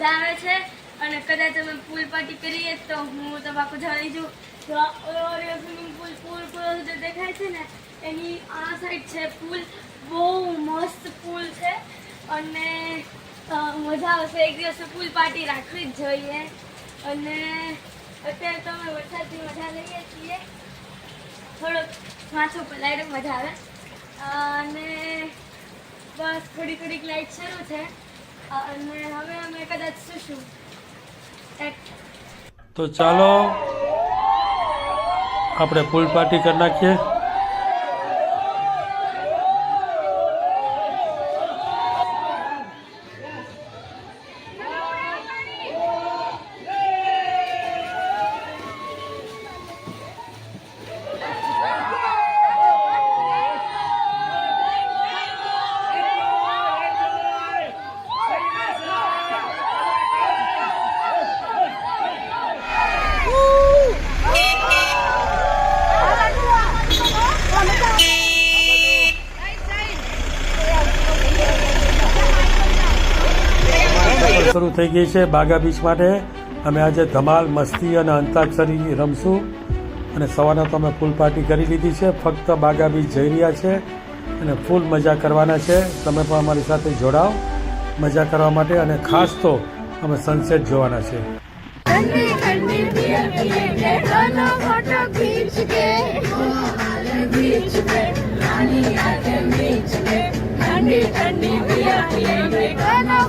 મજા આવે છે અને કદાચ અમે પૂલ પાર્ટી કરીએ તો હું તો પાકું જવાની છું. તો સ્વિમિંગ પૂલ જે દેખાય છે ને એની આ સાઈડ છે પૂલ. બહુ મસ્ત પૂલ છે અને મજા આવશે. એક દિવસ પૂલ પાર્ટી રાખવી જ જોઈએ. અને અત્યારે તો અમે વરસાદની મજા લઈએ છીએ. થોડોક માથું પલાય મજા આવે. અને બસ થોડીક લાઈટ શરૂ છે અને હવે અમે કદાચ સુશું. તો ચાલો આપણે પૂલ પાર્ટી કરી નાખીએ. શરૂ થઈ ગઈ છે બાગા બીચ માટે. અમે આજે ધમાલ મસ્તી અને અંતાક્ષરી રમશું અને સવારના તો અમે ફૂલ પાર્ટી કરી લીધી છે. ફક્ત બાગા બીચ જઈ રહ્યા છે અને ફૂલ મજા કરવાના છે. તમે પણ અમારી સાથે જોડાઓ મજા કરવા માટે. અને ખાસ તો અમે સનસેટ જોવાના છે.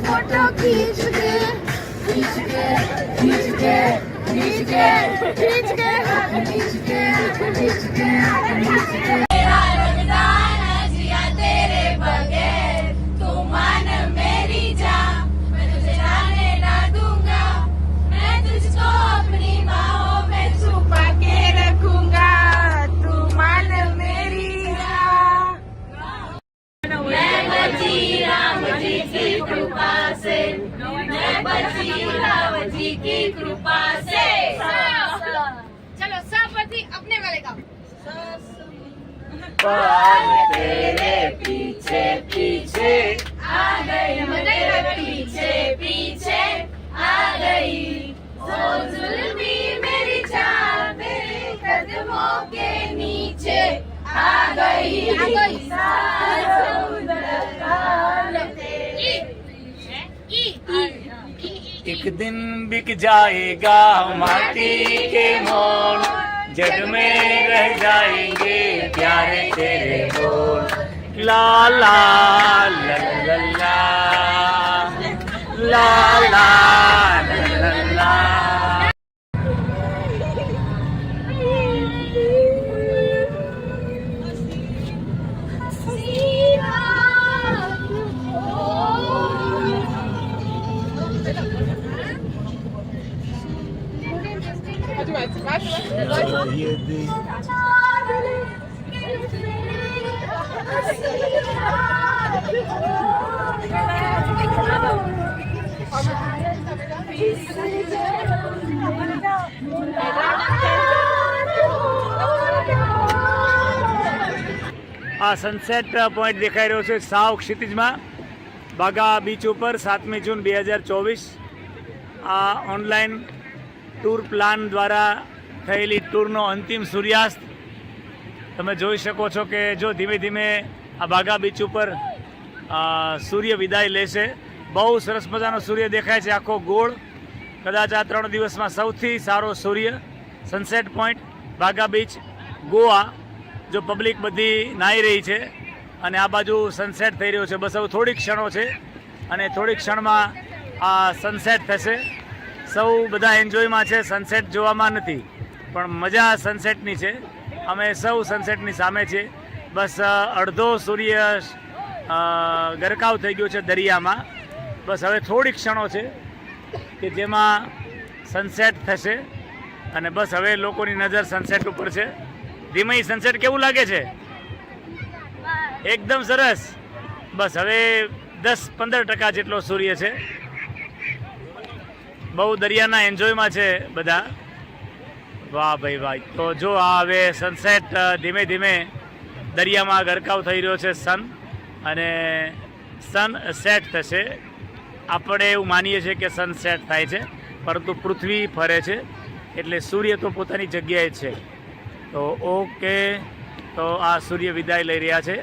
फोटो खींच के खींच के खींच के खींच के खींच के खींच के खींच के खींच के तेरे बगैर तू मान मेरी जान मैं तुझे जाने ना दूंगा मैं तुझको अपनी बाहों में छुपा के रखूंगा तू मान मेरी जान मैं बची राम जी की कृपा से मैं बची राम जी की कृपा से चलो सबपति अपने वाले गाओ तेरे पीछे पीछे आ गई तेरे पीछे पीछे आ गई वो जुल्मी मेरी जान मेरे कदमों के नीचे आ गई एक दिन बिक जाएगा माटी के मोल जग में रह जाएंगे प्यारे तेरे बोल ला ला ला ला ला ला ला ला ला. આ સનસેટ પોઈન્ટ દેખાઈ રહ્યો છે સાવ ક્ષિતિજમાં બાગા બીચ ઉપર 7મી જૂન 2024. આ ઓનલાઈન ટૂર પ્લાન દ્વારા થયેલી ટૂરનો અંતિમ સૂર્યાસ્ત તમે જોઈ શકો છો કે જો ધીમે ધીમે આ બાગા બીચ ઉપર સૂર્ય વિદાય લેશે. બહુ સરસ મજાનો સૂર્ય દેખાય છે આખો ગોળ. કદાચ આ 3 દિવસમાં સૌથી સારો સૂર્ય સનસેટ પોઈન્ટ બાગા બીચ ગોવા. જો પબ્લિક બધી નાહી રહી છે અને આ બાજુ સનસેટ થઈ રહ્યો છે. બસ હવે થોડીક ક્ષણો છે અને થોડીક ક્ષણમાં આ સનસેટ થશે. સૌ બધા એન્જોયમાં છે, સનસેટ જોવામાં નથી પણ મજા સનસેટની છે. અમે સૌ સનસેટની સામે છીએ. બસ અડધો સૂર્ય ગરકાવ થઈ ગયો છે દરિયામાં. બસ હવે થોડી ક્ષણો છે કે જેમાં સનસેટ થશે અને બસ હવે લોકોની નજર સનસેટ ઉપર છે. ધીમઈ સનસેટ કેવું લાગે છે? એકદમ સરસ. બસ હવે 10-15% જેટલો સૂર્ય છે. બહુ દરિયાના એન્જોયમાં છે બધા. વાહ ભાઈ વાહ. તો જો આ હવે સનસેટ ધીમે ધીમે દરિયામાં ગરકાવ થઈ રહ્યો છે સન, અને સન સેટ થશે. આપણે એવું માનીએ છીએ કે સનસેટ થાય છે, પરંતુ પૃથ્વી ફરે છે એટલે સૂર્ય તો પોતાની જગ્યાએ જ છે. તો ઓકે, તો આ સૂર્ય વિદાય લઈ રહ્યા છે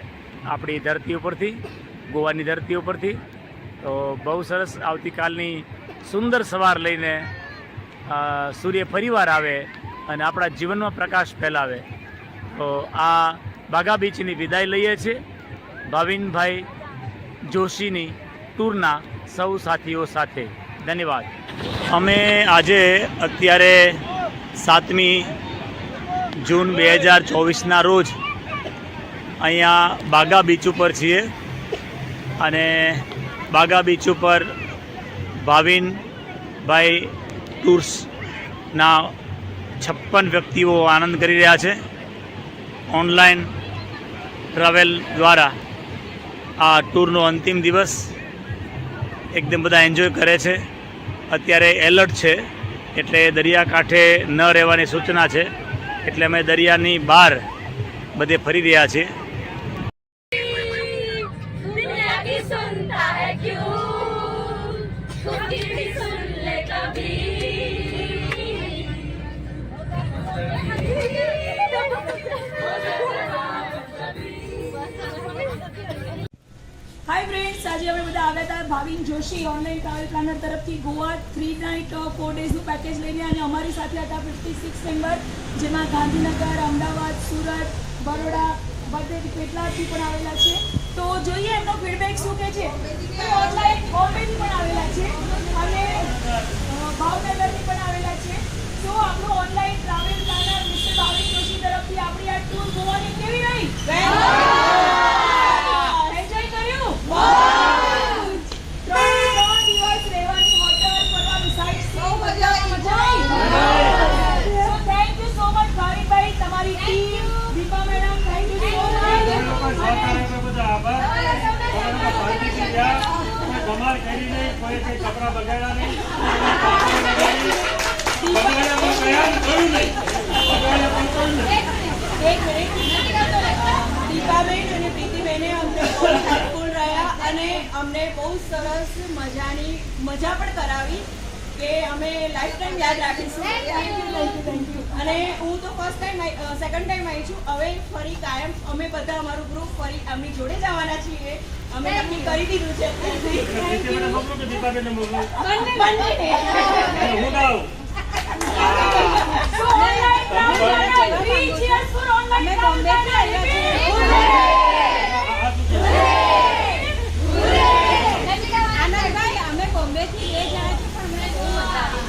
આપણી ધરતી ઉપરથી, ગોવાની ધરતી ઉપરથી. તો બહુ સરસ, આવતીકાલની સુંદર સવાર લઈને સૂર્ય ફરીવાર આવે અને આપણા જીવનમાં પ્રકાશ ફેલાવે. તો આ બાગા બીચની વિદાય લઈએ છીએ ભાવિનભાઈ જોશીની ટૂરના સૌ સાથીઓ સાથે. ધન્યવાદ. અમે આજે અત્યારે 7મી જૂન 2024ના રોજ અહીંયા બાગા બીચ ઉપર છીએ અને બાગા બીચ ઉપર ભાવિનભાઈ ટૂર્સના 56 વ્યક્તિઓ આનંદ કરી રહ્યા છે. ઓનલાઈન ટ્રાવેલ દ્વારા આ ટૂરનો અંતિમ દિવસ એકદમ બધા એન્જોય કરે છે. અત્યારે એલર્ટ છે એટલે દરિયાકાંઠે ન રહેવાની સૂચના છે, એટલે અમે દરિયાની બહાર બધે ફરી રહ્યા છીએ. दुनिया की सुनता है क्यों, खुद की भी सुन ले હાય ફ્રેન્ડ્સ, આજે અમે બધા આવ્યા હતા Bhavin Joshi online travel planner તરફથી ગોવા 3 નાઇટ 4 ડેઝનું પેકેજ લઈને, અને અમારી સાથે હતા 56 મેમ્બર, જેમાં ગાંધીનગર, અમદાવાદ, સુરત, બરોડા, બધે કેટલાથી પણ આવેલા છે. તો જોઈએ એમનો ફીડબેક શું કહે છે. ઓનલાઈન બોમ્બેથી પણ આવેલા છે અને ભાવનગરથી પણ આવેલા છે. તો આપણું online travel planner mister Bhavin Joshi તરફથી આપણી આ ટૂર ગોવાની કેવી રહી? એન્જોય કર્યું? ત્રણ દિવસ રહેવાની, હોટલ, ફરવાનું, સાઇટ સીઈંગ, મજા આવી. So thank you so much Bhavinbhai, તમારી team, Deepa madam, thank you so much. ધમાલ કરીને કોઈ કઈ કપડા બગાડ્યા નહીં. દીપાબેન અને પ્રીતિબેને અમને બહુ હેલ્પફુલ રહ્યા અને અમને બહુ સરસ મજા પણ કરાવી કે અમે લાઈફ ટાઈમ યાદ રાખીશું. Thank you. અને હું તો સેકન્ડ ટાઈમ આવી છું. હવે ફરી કાયમ અમે બધા અમારું ગ્રુપ ફરી આમની જોડે જવાના છીએ. અમે નક્કી કરી દીધું છે. So online travel, 3 cheers for online travel. Anandbhai, અમે બોમ્બેથી લઈ જાય છે પણ અમને બહુ મજા આવી.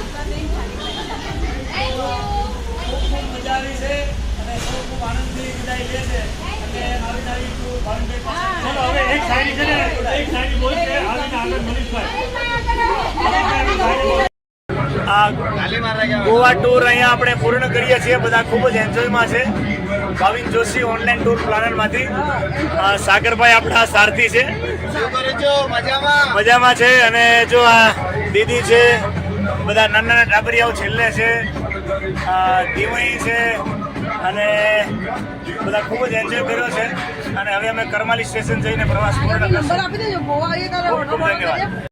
ખૂબ મજા આવી છે અને સૌ ખૂબ આનંદથી વિદાય લે છે. અને આવી આવી ટૂર ભાવિનભાઈ પાસે. ચલો હવે એક શાયરી છે ને, એક શાયરી બોલશે આવીને આગળ મનીષભાઈ. આ ગોવા ટૂર અહીંયા આપણે પૂર્ણ કરીએ છીએ. બધા ખૂબ જ એન્જોયમાં છે. ભાવિન જોશી ઓનલાઈન ટૂર પ્લાનરમાંથી સાગરભાઈ આપણા સારથી છે, મજામાં છે. અને જો આ દીદી છે, બધા નાના ટાબરિયાઓ છેલ્લે છે, દિવાઈ છે, અને બધા ખૂબ જ એન્જોય કર્યો છે. અને હવે અમે કરમાલી સ્ટેશન જઈને પ્રવાસ પૂર્ણ કરશું. ખૂબ ખૂબ ધન્યવાદ.